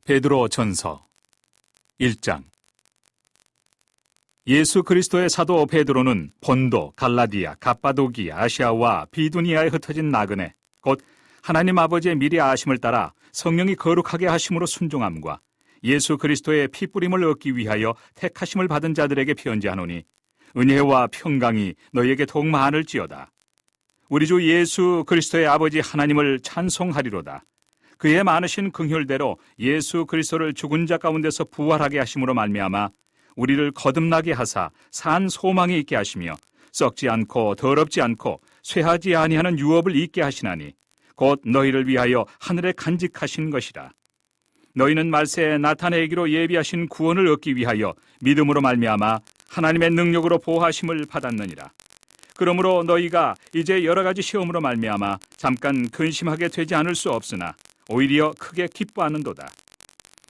베드로 전서 1장. 예수 그리스도의 사도 베드로는 본도, 갈라디아, 갑바도기아, 아시아와 비두니아에 흩어진 나그네, 곧 하나님 아버지의 미리 아심을 따라 성령이 거룩하게 하심으로 순종함과 예수 그리스도의 피뿌림을 얻기 위하여 택하심을 받은 자들에게 편지하노니 은혜와 평강이 너희에게 더욱 많을지어다. 우리 주 예수 그리스도의 아버지 하나님을 찬송하리로다. 그의 많으신 긍휼대로 예수 그리스도를 죽은 자 가운데서 부활하게 하심으로 말미암아 우리를 거듭나게 하사 산 소망이 있게 하시며 썩지 않고 더럽지 않고 쇠하지 아니하는 유업을 있게 하시나니 곧 너희를 위하여 하늘에 간직하신 것이라. 너희는 말세에 나타내기로 예비하신 구원을 얻기 위하여 믿음으로 말미암아 하나님의 능력으로 보호하심을 받았느니라. 그러므로 너희가 이제 여러 가지 시험으로 말미암아 잠깐 근심하게 되지 않을 수 없으나 오히려 크게 기뻐하는도다.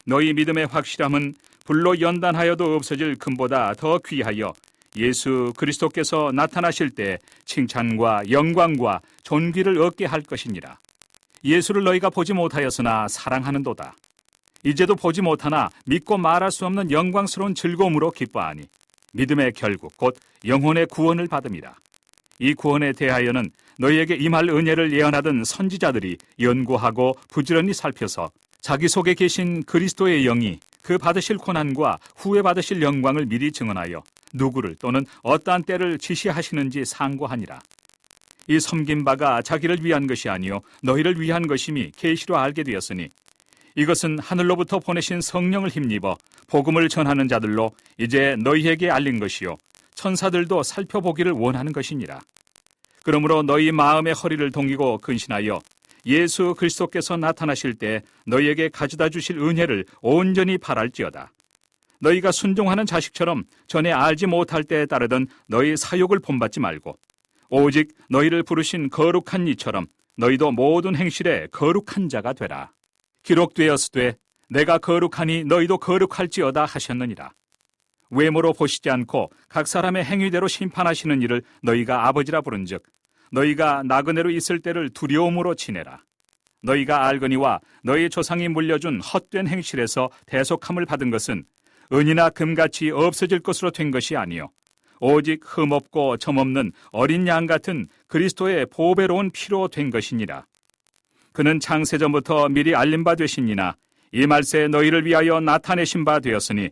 너희 믿음의 확실함은 불로 연단하여도 없어질 금보다 더 귀하여 예수 그리스도께서 나타나실 때 칭찬과 영광과 존귀를 얻게 할 것이니라. 예수를 너희가 보지 못하였으나 사랑하는도다. 이제도 보지 못하나 믿고 말할 수 없는 영광스러운 즐거움으로 기뻐하니 믿음의 결국 곧 영혼의 구원을 받음이라. 이 구원에 대하여는 너희에게 임할 은혜를 예언하던 선지자들이 연구하고 부지런히 살펴서 자기 속에 계신 그리스도의 영이 그 받으실 고난과 후에 받으실 영광을 미리 증언하여 누구를 또는 어떠한 때를 지시하시는지 상고하니라. 이 섬긴 바가 자기를 위한 것이 아니요 너희를 위한 것임이 계시로 알게 되었으니 이것은 하늘로부터 보내신 성령을 힘입어 복음을 전하는 자들로 이제 너희에게 알린 것이요 천사들도 살펴보기를 원하는 것이니라. 그러므로 너희 마음의 허리를 동이고 근신하여 예수 그리스도께서 나타나실 때 너희에게 가져다 주실 은혜를 온전히 바랄지어다. 너희가 순종하는 자식처럼 전에 알지 못할 때에 따르던 너희 사욕을 본받지 말고 오직 너희를 부르신 거룩한 이처럼 너희도 모든 행실에 거룩한 자가 되라. 기록되었으되 내가 거룩하니 너희도 거룩할지어다 하셨느니라. 외모로 보시지 않고 각 사람의 행위대로 심판하시는 이를 너희가 아버지라 부른즉 너희가 나그네로 있을 때를 두려움으로 지내라. 너희가 알거니와 너희 조상이 물려준 헛된 행실에서 대속함을 받은 것은 은이나 금같이 없어질 것으로 된 것이 아니요 오직 흠없고 점없는 어린 양 같은 그리스도의 보배로운 피로 된 것이니라. 그는 창세전부터 미리 알린 바 되시니나 이 말세에 너희를 위하여 나타내신 바 되었으니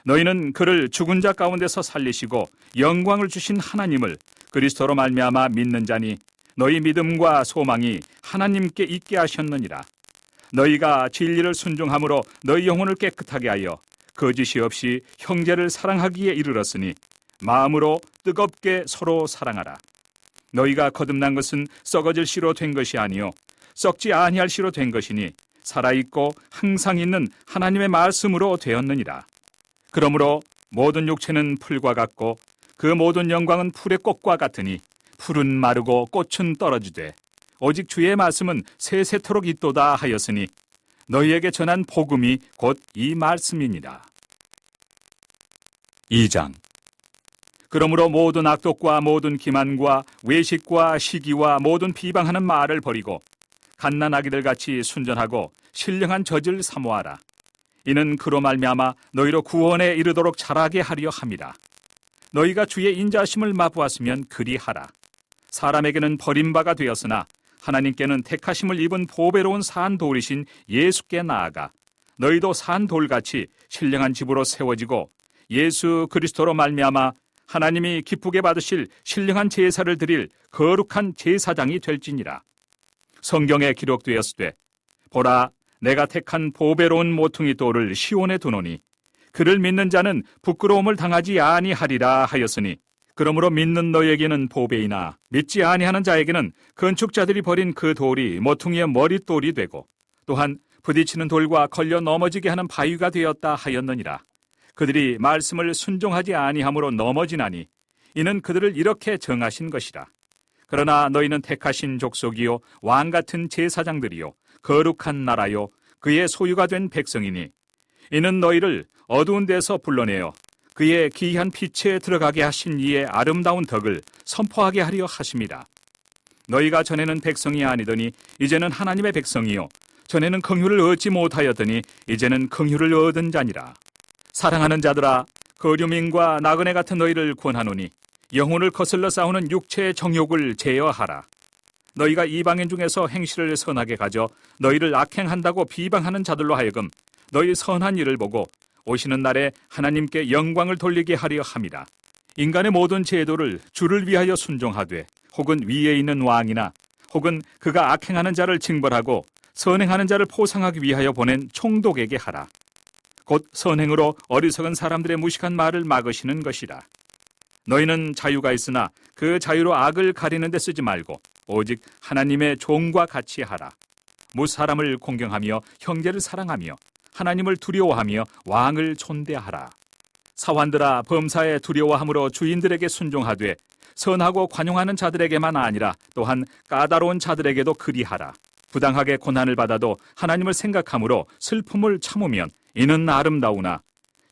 너희는 그를 죽은 자 가운데서 살리시고 영광을 주신 하나님을 그리스도로 말미암아 믿는 자니 너희 믿음과 소망이 하나님께 있게 하셨느니라. 너희가 진리를 순종함으로 너희 영혼을 깨끗하게 하여 거짓이 없이 형제를 사랑하기에 이르렀으니 마음으로 뜨겁게 서로 사랑하라. 너희가 거듭난 것은 썩어질 씨로 된 것이 아니요 썩지 아니할 씨로 된 것이니 살아있고 항상 있는 하나님의 말씀으로 되었느니라. 그러므로 모든 육체는 풀과 같고 그 모든 영광은 풀의 꽃과 같으니 풀은 마르고 꽃은 떨어지되 오직 주의 말씀은 세세토록 있도다 하였으니 너희에게 전한 복음이 곧 이 말씀이니라. 2장. 그러므로 모든 악독과 모든 기만과 외식과 시기와 모든 비방하는 말을 버리고 갓난아기들 같이 순전하고 신령한 젖을 사모하라. 이는 그로 말미암아 너희로 구원에 이르도록 자라게 하려 함이라. 너희가 주의 인자하심을 맛보았으면 그리하라. 사람에게는 버림바가 되었으나 하나님께는 택하심을 입은 보배로운 산 돌이신 예수께 나아가 너희도 산 돌같이 신령한 집으로 세워지고 예수 그리스도로 말미암아 하나님이 기쁘게 받으실 신령한 제사를 드릴 거룩한 제사장이 될지니라. 성경에 기록되었으되 보라 내가 택한 보배로운 모퉁이 돌을 시온에 두노니 그를 믿는 자는 부끄러움을 당하지 아니하리라 하였으니 그러므로 믿는 너희에게는 보배이나 믿지 아니하는 자에게는 건축자들이 버린 그 돌이 모퉁이의 머릿돌이 되고 또한 부딪히는 돌과 걸려 넘어지게 하는 바위가 되었다 하였느니라. 그들이 말씀을 순종하지 아니함으로 넘어지나니 이는 그들을 이렇게 정하신 것이라. 그러나 너희는 택하신 족속이요 왕같은 제사장들이요 거룩한 나라요 그의 소유가 된 백성이니 이는 너희를 어두운 데서 불러내어 그의 기이한 빛에 들어가게 하신 이의 아름다운 덕을 선포하게 하려 하심이라. 너희가 전에는 백성이 아니더니 이제는 하나님의 백성이요 전에는 긍휼을 얻지 못하였더니 이제는 긍휼을 얻은 자니라. 사랑하는 자들아, 거류민과 나그네 같은 너희를 권하노니 영혼을 거슬러 싸우는 육체의 정욕을 제어하라. 너희가 이방인 중에서 행실을 선하게 가져 너희를 악행한다고 비방하는 자들로 하여금 너희 선한 일을 보고 오시는 날에 하나님께 영광을 돌리게 하려 함이라. 인간의 모든 제도를 주를 위하여 순종하되 혹은 위에 있는 왕이나 혹은 그가 악행하는 자를 징벌하고 선행하는 자를 포상하기 위하여 보낸 총독에게 하라. 곧 선행으로 어리석은 사람들의 무식한 말을 막으시는 것이라. 너희는 자유가 있으나 그 자유로 악을 가리는 데 쓰지 말고 오직 하나님의 종과 같이 하라. 무사람을 공경하며 형제를 사랑하며 하나님을 두려워하며 왕을 존대하라. 사환들아, 범사에 두려워함으로 주인들에게 순종하되 선하고 관용하는 자들에게만 아니라 또한 까다로운 자들에게도 그리하라. 부당하게 고난을 받아도 하나님을 생각함으로 슬픔을 참으면 이는 아름다우나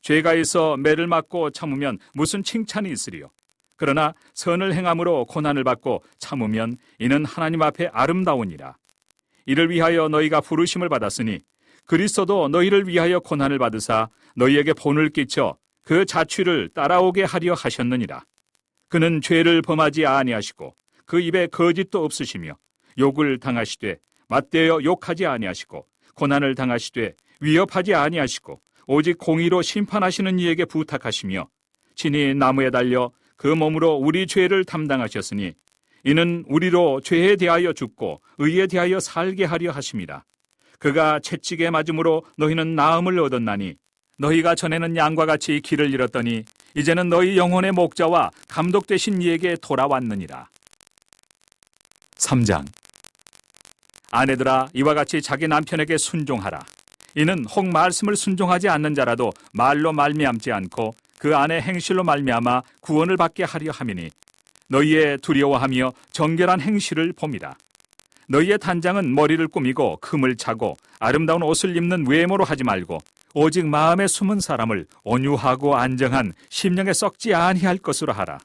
죄가 있어 매를 맞고 참으면 무슨 칭찬이 있으리요. 그러나 선을 행함으로 고난을 받고 참으면 이는 하나님 앞에 아름다우니라. 이를 위하여 너희가 부르심을 받았으니 그리스도도 너희를 위하여 고난을 받으사 너희에게 본을 끼쳐 그 자취를 따라오게 하려 하셨느니라. 그는 죄를 범하지 아니하시고 그 입에 거짓도 없으시며 욕을 당하시되 맞대어 욕하지 아니하시고 고난을 당하시되 위협하지 아니하시고 오직 공의로 심판하시는 이에게 부탁하시며 친히 나무에 달려 그 몸으로 우리 죄를 담당하셨으니 이는 우리로 죄에 대하여 죽고 의에 대하여 살게 하려 하심이라. 그가 채찍에 맞음으로 너희는 나음을 얻었나니 너희가 전에는 양과 같이 길을 잃었더니 이제는 너희 영혼의 목자와 감독 되신 이에게 돌아왔느니라. 3장. 아내들아, 이와 같이 자기 남편에게 순종하라. 이는 혹 말씀을 순종하지 않는 자라도 말로 말미암지 않고 그 안에 행실로 말미암아 구원을 받게 하려 함이니 너희의 두려워하며 정결한 행실을 봄이라. 너희의 단장은 머리를 꾸미고 금을 차고 아름다운 옷을 입는 외모로 하지 말고 오직 마음에 숨은 사람을 온유하고 안정한 심령에 썩지 아니할 것으로 하라.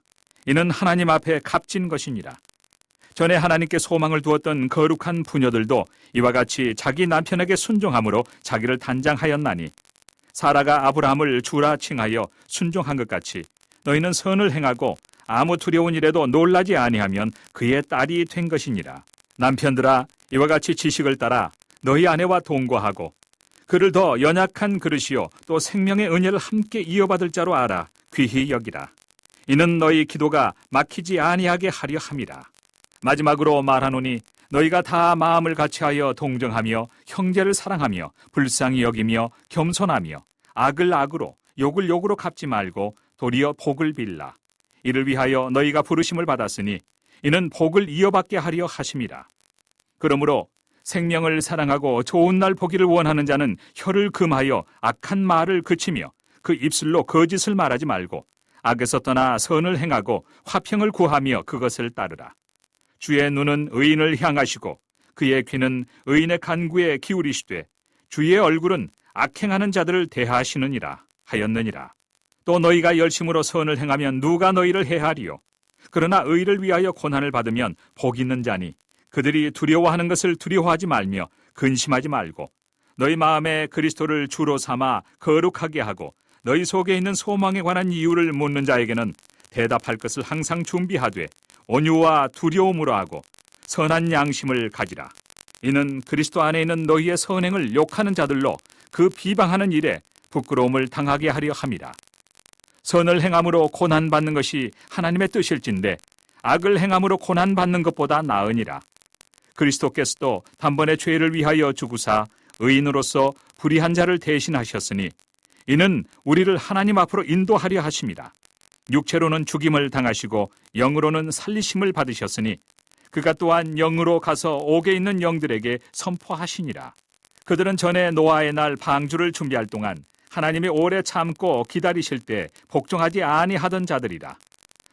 이는 하나님 앞에 값진 것이니라. 전에 하나님께 소망을 두었던 거룩한 부녀들도 이와 같이 자기 남편에게 순종함으로 자기를 단장하였나니 사라가 아브라함을 주라 칭하여 순종한 것 같이 너희는 선을 행하고 아무 두려운 일에도 놀라지 아니하면 그의 딸이 된 것이니라. 남편들아, 이와 같이 지식을 따라 너희 아내와 동거하고 그를 더 연약한 그릇이요 또 생명의 은혜를 함께 이어받을 자로 알아 귀히 여기라. 이는 너희 기도가 막히지 아니하게 하려 함이라. 마지막으로 말하노니 너희가 다 마음을 같이하여 동정하며 형제를 사랑하며 불쌍히 여기며 겸손하며 악을 악으로 욕을 욕으로 갚지 말고 도리어 복을 빌라. 이를 위하여 너희가 부르심을 받았으니 이는 복을 이어받게 하려 하심이라. 그러므로 생명을 사랑하고 좋은 날 보기를 원하는 자는 혀를 금하여 악한 말을 그치며 그 입술로 거짓을 말하지 말고 악에서 떠나 선을 행하고 화평을 구하며 그것을 따르라. 주의 눈은 의인을 향하시고 그의 귀는 의인의 간구에 기울이시되 주의 얼굴은 악행하는 자들을 대하시느니라 하였느니라. 또 너희가 열심으로 선을 행하면 누가 너희를 해하리요. 그러나 의를 위하여 고난을 받으면 복 있는 자니 그들이 두려워하는 것을 두려워하지 말며 근심하지 말고 너희 마음에 그리스도를 주로 삼아 거룩하게 하고 너희 속에 있는 소망에 관한 이유를 묻는 자에게는 대답할 것을 항상 준비하되 온유와 두려움으로 하고 선한 양심을 가지라. 이는 그리스도 안에 있는 너희의 선행을 욕하는 자들로 그 비방하는 일에 부끄러움을 당하게 하려 함이라. 선을 행함으로 고난받는 것이 하나님의 뜻일진데 악을 행함으로 고난받는 것보다 나으니라. 그리스도께서도 단번에 죄를 위하여 죽으사 의인으로서 불의한 자를 대신하셨으니 이는 우리를 하나님 앞으로 인도하려 하심이라. 육체로는 죽임을 당하시고 영으로는 살리심을 받으셨으니 그가 또한 영으로 가서 옥에 있는 영들에게 선포하시니라. 그들은 전에 노아의 날 방주를 준비할 동안 하나님이 오래 참고 기다리실 때 복종하지 아니하던 자들이라.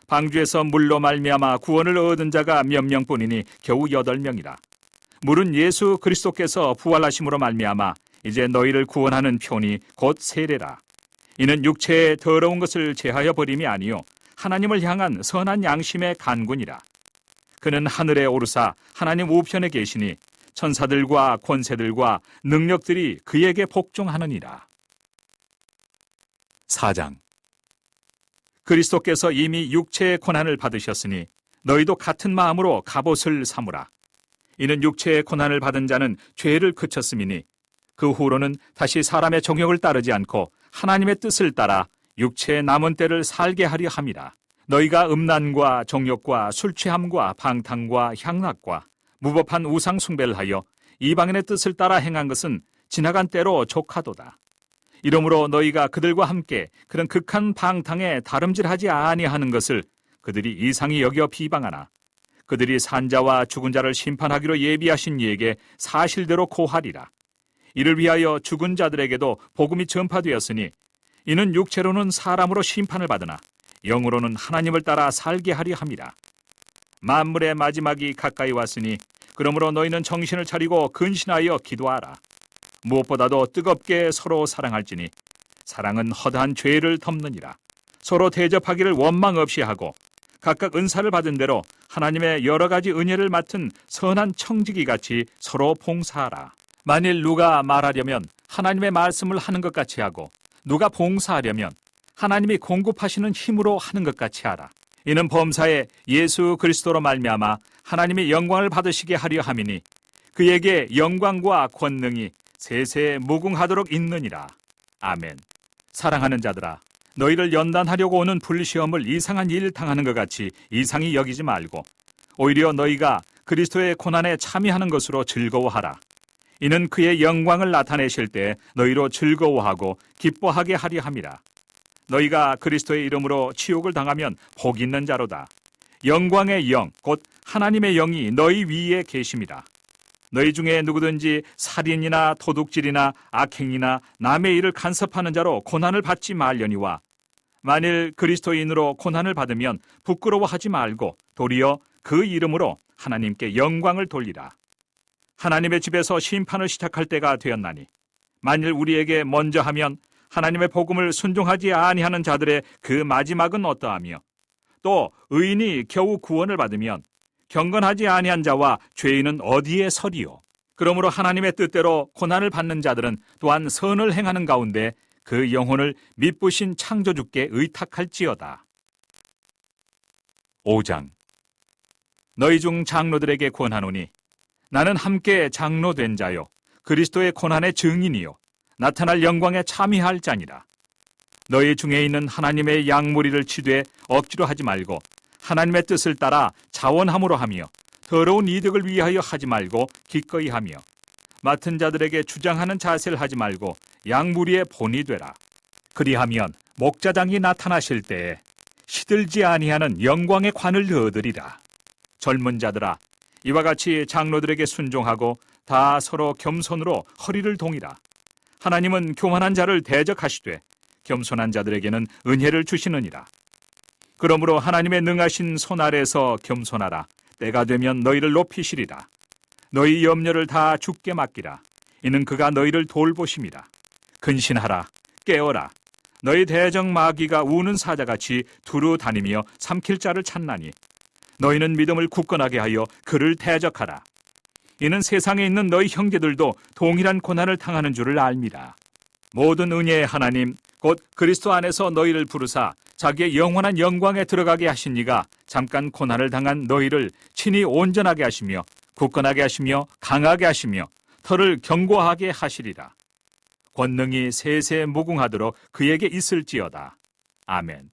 방주에서 물로 말미암아 구원을 얻은 자가 몇 명뿐이니 겨우 8명이라. 물은 예수 그리스도께서 부활하심으로 말미암아 이제 너희를 구원하는 표니 곧 세례라. 이는 육체의 더러운 것을 제하여 버림이 아니요 하나님을 향한 선한 양심의 간군이라. 그는 하늘에 오르사 하나님 우편에 계시니 천사들과 권세들과 능력들이 그에게 복종하느니라. 4장. 그리스도께서 이미 육체의 고난을 받으셨으니 너희도 같은 마음으로 갑옷을 삼으라. 이는 육체의 고난을 받은 자는 죄를 그쳤음이니 그 후로는 다시 사람의 정욕을 따르지 않고 하나님의 뜻을 따라 육체의 남은 때를 살게 하려 함이라. 너희가 음란과 정욕과 술취함과 방탕과 향락과 무법한 우상 숭배를 하여 이방인의 뜻을 따라 행한 것은 지나간 때로 족하도다. 이러므로 너희가 그들과 함께 그런 극한 방탕에 다름질하지 아니하는 것을 그들이 이상히 여겨 비방하나 그들이 산자와 죽은 자를 심판하기로 예비하신 이에게 사실대로 고하리라. 이를 위하여 죽은 자들에게도 복음이 전파되었으니 이는 육체로는 사람으로 심판을 받으나 영으로는 하나님을 따라 살게 하려 함이라. 만물의 마지막이 가까이 왔으니 그러므로 너희는 정신을 차리고 근신하여 기도하라. 무엇보다도 뜨겁게 서로 사랑할지니 사랑은 허다한 죄를 덮느니라. 서로 대접하기를 원망 없이 하고 각각 은사를 받은 대로 하나님의 여러 가지 은혜를 맡은 선한 청지기 같이 서로 봉사하라. 만일 누가 말하려면 하나님의 말씀을 하는 것 같이 하고 누가 봉사하려면 하나님이 공급하시는 힘으로 하는 것 같이 하라. 이는 범사에 예수 그리스도로 말미암아 하나님의 영광을 받으시게 하려 함이니 그에게 영광과 권능이 세세 무궁하도록 있느니라. 아멘. 사랑하는 자들아, 너희를 연단하려고 오는 불시험을 이상한 일 당하는 것 같이 이상히 여기지 말고 오히려 너희가 그리스도의 고난에 참여하는 것으로 즐거워하라. 이는 그의 영광을 나타내실 때 너희로 즐거워하고 기뻐하게 하려 함이라. 너희가 그리스도의 이름으로 치욕을 당하면 복 있는 자로다. 영광의 영, 곧 하나님의 영이 너희 위에 계심이라. 너희 중에 누구든지 살인이나 도둑질이나 악행이나 남의 일을 간섭하는 자로 고난을 받지 말려니와 만일 그리스도인으로 고난을 받으면 부끄러워하지 말고 도리어 그 이름으로 하나님께 영광을 돌리라. 하나님의 집에서 심판을 시작할 때가 되었나니 만일 우리에게 먼저 하면 하나님의 복음을 순종하지 아니하는 자들의 그 마지막은 어떠하며 또 의인이 겨우 구원을 받으면 경건하지 아니한 자와 죄인은 어디에 서리요. 그러므로 하나님의 뜻대로 고난을 받는 자들은 또한 선을 행하는 가운데 그 영혼을 미쁘신 창조주께 의탁할지어다. 5장. 너희 중 장로들에게 권하노니 나는 함께 장로 된 자요 그리스도의 고난의 증인이요 나타날 영광에 참여할 자니라. 너희 중에 있는 하나님의 양무리를 치되 억지로 하지 말고 하나님의 뜻을 따라 자원함으로 하며 더러운 이득을 위하여 하지 말고 기꺼이 하며 맡은 자들에게 주장하는 자세를 하지 말고 양무리의 본이 되라. 그리하면 목자장이 나타나실 때에 시들지 아니하는 영광의 관을 얻으리라. 젊은 자들아, 이와 같이 장로들에게 순종하고 다 서로 겸손으로 허리를 동이라. 하나님은 교만한 자를 대적하시되 겸손한 자들에게는 은혜를 주시느니라. 그러므로 하나님의 능하신 손 아래에서 겸손하라. 때가 되면 너희를 높이시리라. 너희 염려를 다 주께 맡기라. 이는 그가 너희를 돌보심이라. 근신하라. 깨어라. 너희 대적 마귀가 우는 사자같이 두루 다니며 삼킬 자를 찾나니 너희는 믿음을 굳건하게 하여 그를 대적하라. 이는 세상에 있는 너희 형제들도 동일한 고난을 당하는 줄을 알미라. 모든 은혜의 하나님 곧 그리스도 안에서 너희를 부르사 자기의 영원한 영광에 들어가게 하신 이가 잠깐 고난을 당한 너희를 친히 온전하게 하시며 굳건하게 하시며 강하게 하시며 털을 견고하게 하시리라. 권능이 세세 무궁하도록 그에게 있을지어다. 아멘.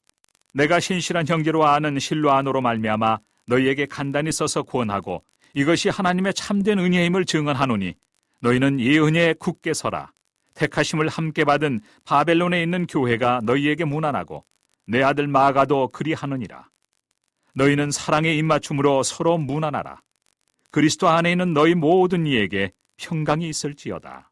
내가 신실한 형제로 아는 실로 안으로 말미암아 너희에게 간단히 써서 구원하고 이것이 하나님의 참된 은혜임을 증언하노니 너희는 이 은혜에 굳게 서라. 택하심을 함께 받은 바벨론에 있는 교회가 너희에게 문안하고 내 아들 마가도 그리하느니라. 너희는 사랑의 입맞춤으로 서로 문안하라. 그리스도 안에 있는 너희 모든 이에게 평강이 있을지어다.